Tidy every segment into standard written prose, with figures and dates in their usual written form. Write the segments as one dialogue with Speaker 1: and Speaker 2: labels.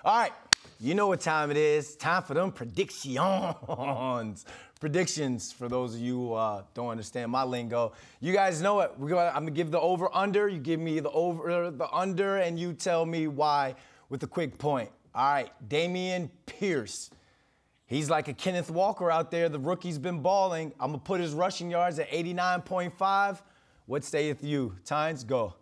Speaker 1: All right, you know what time it is. Time for them predictions. Predictions, for those of you who don't understand my lingo. You guys know it. I'm going to give the over-under. You give me the over, the under, and you tell me why with a quick point. All right, Dameon Pierce. He's like a Kenneth Walker out there. The rookie's been balling. I'm going to put his rushing yards at 89.5. What sayeth you? Tynes, go.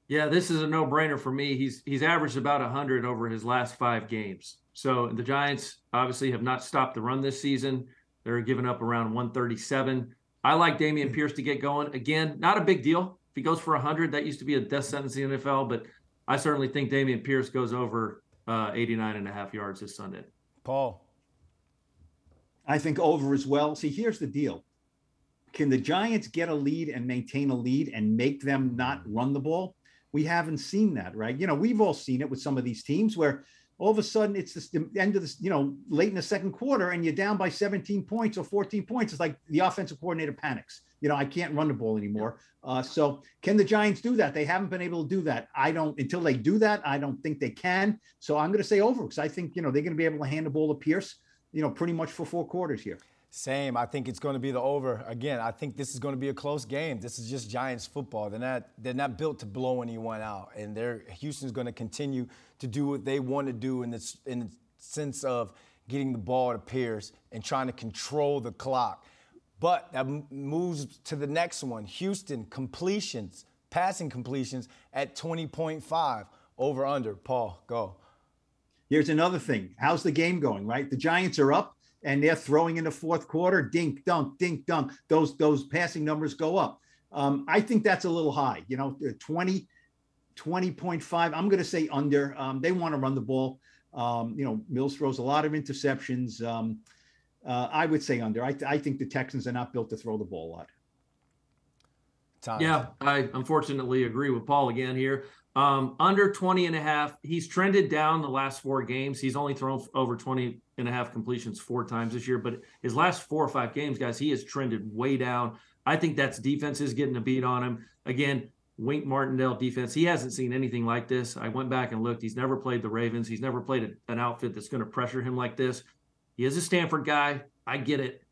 Speaker 2: Yeah, this is a no-brainer for me. He's averaged about 100 over his last 5 games. So the Giants obviously have not stopped the run this season. They're giving up around 137. I like Dameon Pierce to get going. Again, not a big deal. If he goes for 100, that used to be a death sentence in the NFL, but I certainly think Dameon Pierce goes over 89.5 yards this Sunday.
Speaker 1: Paul.
Speaker 3: I think over as well. See, here's the deal. Can the Giants get a lead and maintain a lead and make them not run the ball? We haven't seen that, right? You know, we've all seen it with some of these teams where all of a sudden it's the end of this, late in the second quarter and you're down by 17 points or 14 points. It's like the offensive coordinator panics. I can't run the ball anymore. So can the Giants do that? They haven't been able to do that. Until they do that, I don't think they can. So I'm going to say over because I think, they're going to be able to hand the ball to Pierce, pretty much for 4 quarters here.
Speaker 1: Same. I think it's going to be the over. Again, I think this is going to be a close game. This is just Giants football. They're not built to blow anyone out. And Houston's going to continue to do what they want to do in the sense of getting the ball to Pierce and trying to control the clock. But that moves to the next one. Houston completions, passing completions at 20.5 over under. Paul, go.
Speaker 3: Here's another thing. How's the game going, right? The Giants are up. And they're throwing in the fourth quarter, dink, dunk, dink, dunk. Those passing numbers go up. I think that's a little high, 20.5. I'm going to say under. They want to run the ball. Mills throws a lot of interceptions. I would say under. I think the Texans are not built to throw the ball a lot.
Speaker 1: Time.
Speaker 2: Yeah, I unfortunately agree with Paul again here. Under 20.5. He's trended down the last 4 games. He's only thrown over 20.5 completions 4 times this year, but his last 4 or 5 games, guys, he has trended way down. I think that's defense is getting a beat on him. Again, Wink Martindale defense, he hasn't seen anything like this. I went back and looked. He's never played the Ravens. He's never played an outfit that's going to pressure him like this. He is a Stanford guy. I get it,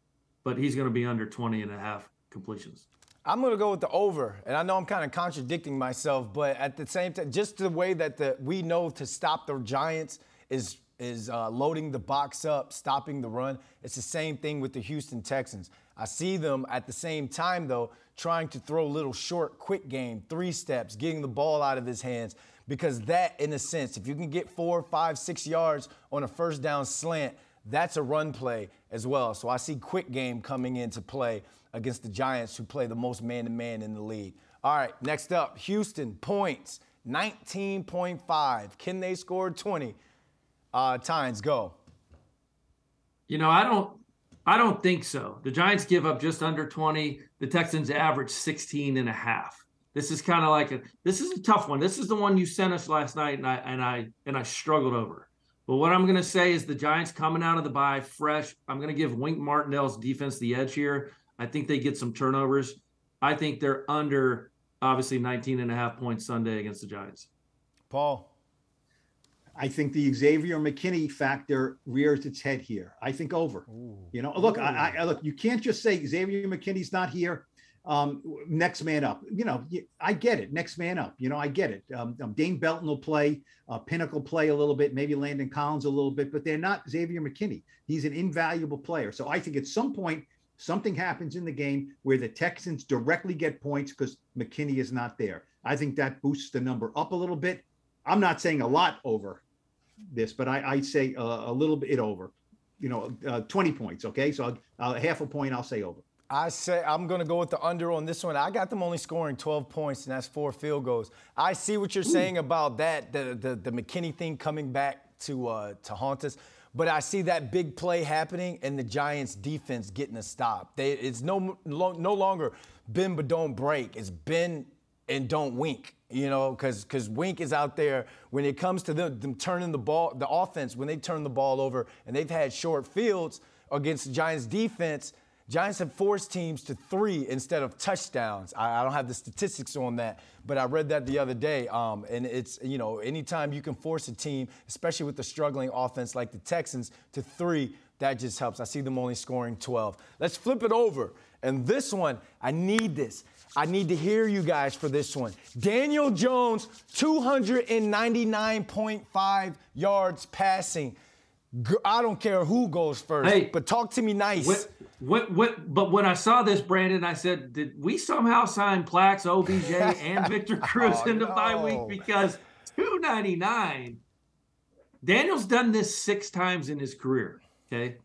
Speaker 2: but he's going to be under 20.5 completions.
Speaker 1: I'm going to go with the over, and I know I'm kind of contradicting myself, but at the same time, just the way that we know to stop the Giants is loading the box up, stopping the run. It's the same thing with the Houston Texans. I see them at the same time, though, trying to throw little short, quick game, 3 steps, getting the ball out of his hands, because that, in a sense, if you can get 4, 5, 6 yards on a first down slant, that's a run play as well. So I see quick game coming into play against the Giants, who play the most man-to-man in the league. All right, next up, Houston points, 19.5. Can they score 20? Tynes, go.
Speaker 2: I don't think so. The Giants give up just under 20. The Texans average 16.5. This is kind of like this is a tough one. This is the one you sent us last night, and I struggled over. But what I'm going to say is the Giants coming out of the bye fresh. I'm going to give Wink Martindale's defense the edge here. I think they get some turnovers. I think they're under, obviously, 19.5 points Sunday against the Giants.
Speaker 1: Paul.
Speaker 3: I think the Xavier McKinney factor rears its head here. I think over.
Speaker 1: Ooh.
Speaker 3: Look, look, you can't just say Xavier McKinney's not here. Next man up. I get it. Next man up. I get it. Dane Belton will play. Pinnacle play a little bit. Maybe Landon Collins a little bit. But they're not Xavier McKinney. He's an invaluable player. So I think at some point, something happens in the game where the Texans directly get points because McKinney is not there. I think that boosts the number up a little bit. I'm not saying a lot over this, but I'd say a little bit over, 20 points. Okay. So half a point, I'll say over.
Speaker 1: I say I'm going to go with the under on this one. I got them only scoring 12 points, and that's 4 field goals. I see what you're saying about that, the McKinney thing coming back to haunt us. But I see that big play happening and the Giants' defense getting a stop. It's no longer bend but don't break. It's bend and don't wink, because Wink is out there when it comes to them turning the ball, the offense, when they turn the ball over and they've had short fields against the Giants' defense, Giants have forced teams to 3 instead of touchdowns. I don't have the statistics on that, but I read that the other day. And it's, anytime you can force a team, especially with the struggling offense like the Texans, to 3, that just helps. I see them only scoring 12. Let's flip it over. And this one, I need this. I need to hear you guys for this one. Daniel Jones, 299.5 yards passing. I don't care who goes first, but talk to me nice.
Speaker 2: But when I saw this, Brandon, I said, did we somehow sign Plax, OBJ, and Victor Cruz in the bye week? Because 299, Daniel's done this 6 times in his career, okay?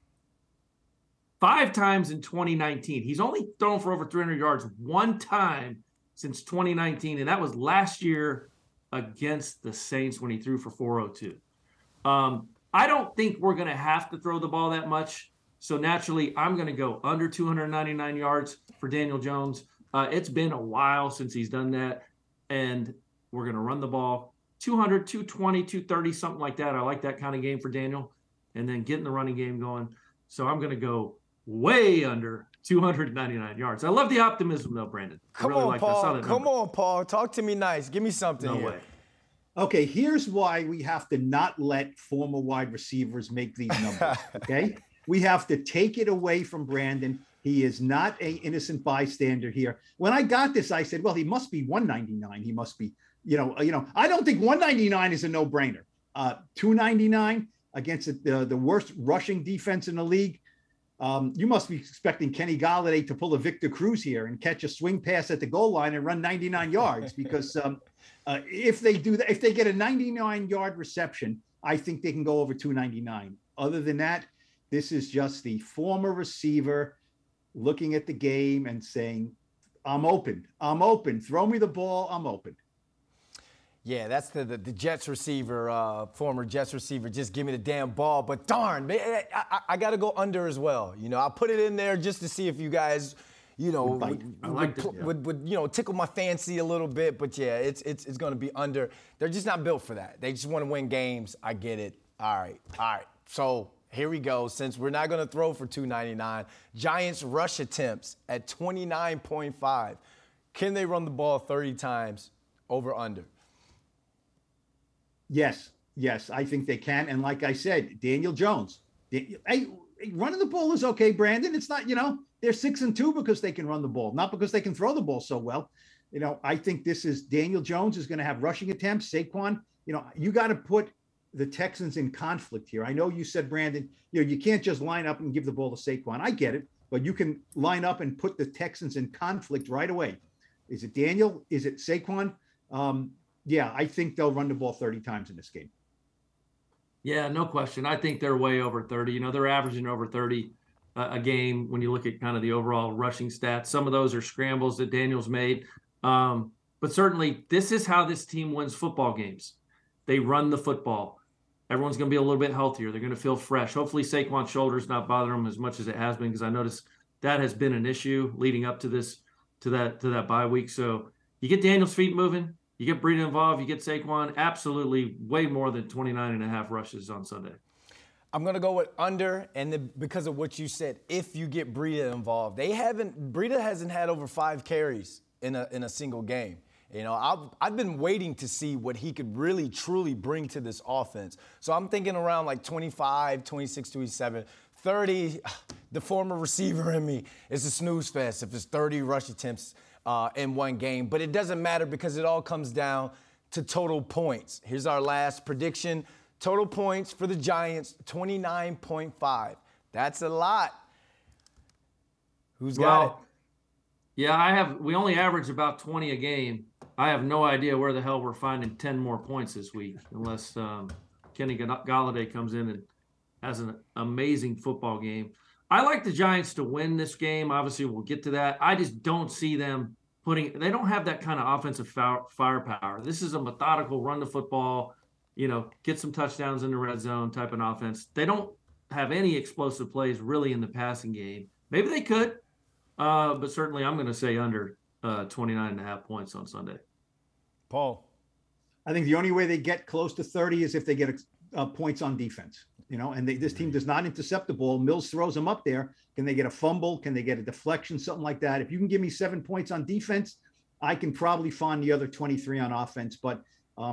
Speaker 2: 5 times in 2019. He's only thrown for over 300 yards 1 time since 2019, and that was last year against the Saints when he threw for 402. I don't think we're going to have to throw the ball that much, so naturally I'm going to go under 299 yards for Daniel Jones. It's been a while since he's done that, and we're going to run the ball 200, 220, 230, something like that. I like that kind of game for Daniel, and then getting the running game going. So I'm going to go way under 299 yards. I love the optimism, though, Brandon.
Speaker 1: Come on, Paul. Come on, Paul. Talk to me nice. Give me something here.
Speaker 2: No way.
Speaker 3: Okay, here's why we have to not let former wide receivers make these numbers, okay? We have to take it away from Brandon. He is not an innocent bystander here. When I got this, I said, well, he must be 199. He must be, I don't think 199 is a no-brainer. 299 against the worst rushing defense in the league. You must be expecting Kenny Golladay to pull a Victor Cruz here and catch a swing pass at the goal line and run 99 yards because if they do that, if they get a 99-yard reception, I think they can go over 299. Other than that, this is just the former receiver looking at the game and saying, I'm open. I'm open. Throw me the ball. I'm open.
Speaker 1: Yeah, that's the Jets receiver, former Jets receiver. Just give me the damn ball. But darn, man, I got to go under as well. I'll put it in there just to see if you guys, would tickle my fancy a little bit. But yeah, it's going to be under. They're just not built for that. They just want to win games. I get it. All right. So here we go. Since we're not going to throw for 299, Giants rush attempts at 29.5. Can they run the ball 30 times over under?
Speaker 3: Yes, I think they can. And like I said, Daniel Jones, running the ball is okay, Brandon. It's not, they're 6-2 because they can run the ball, not because they can throw the ball so well. I think this is Daniel Jones is going to have rushing attempts. Saquon, you got to put the Texans in conflict here. I know you said, Brandon, you can't just line up and give the ball to Saquon. I get it, but you can line up and put the Texans in conflict right away. Is it Daniel? Is it Saquon? Yeah, I think they'll run the ball 30 times in this game.
Speaker 2: Yeah, no question. I think they're way over 30. They're averaging over 30 a game when you look at kind of the overall rushing stats. Some of those are scrambles that Daniel's made. But certainly this is how this team wins football games. They run the football. Everyone's going to be a little bit healthier. They're going to feel fresh. Hopefully Saquon's shoulder's not bothering him as much as it has been, because I noticed that has been an issue leading up to that bye week. So you get Daniel's feet moving. You get Breida involved, you get Saquon, absolutely way more than 29.5 rushes on Sunday.
Speaker 1: I'm going to go with under, and because of what you said, if you get Breida involved. Breida hasn't had over 5 carries in a single game. I've been waiting to see what he could really, truly bring to this offense. So I'm thinking around like 25, 26, 27, 30. The former receiver in me is a snooze fest if it's 30 rush attempts in one game. But it doesn't matter because it all comes down to total points. Here's our last prediction. Total points for the Giants, 29.5. That's a lot. Who's got it?
Speaker 2: Yeah, we only average about 20 a game. I have no idea where the hell we're finding 10 more points this week, unless Kenny Golladay comes in and has an amazing football game. I like the Giants to win this game. Obviously, we'll get to that. I just don't see them they don't have that kind of offensive firepower. This is a methodical run the football, get some touchdowns in the red zone type of offense. They don't have any explosive plays really in the passing game. Maybe they could, but certainly I'm going to say under 29.5 points on Sunday.
Speaker 1: Paul?
Speaker 3: I think the only way they get close to 30 is if they get points on defense. and this team does not intercept the ball. Mills throws them up there. Can they get a fumble? Can they get a deflection? Something like that. If you can give me 7 points on defense, I can probably find the other 23 on offense. But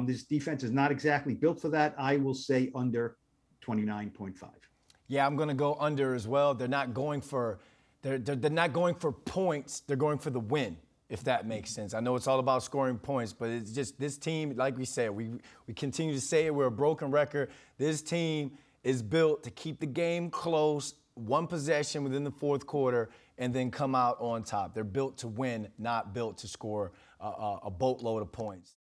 Speaker 3: this defense is not exactly built for that. I will say under 29.5.
Speaker 1: Yeah, I'm going to go under as well. They're not going for they're not going for points. They're going for the win, if that makes sense. I know it's all about scoring points, but it's just this team, like we said, we continue to say it, we're a broken record. This team is built to keep the game close, one possession within the fourth quarter, and then come out on top. They're built to win, not built to score a boatload of points.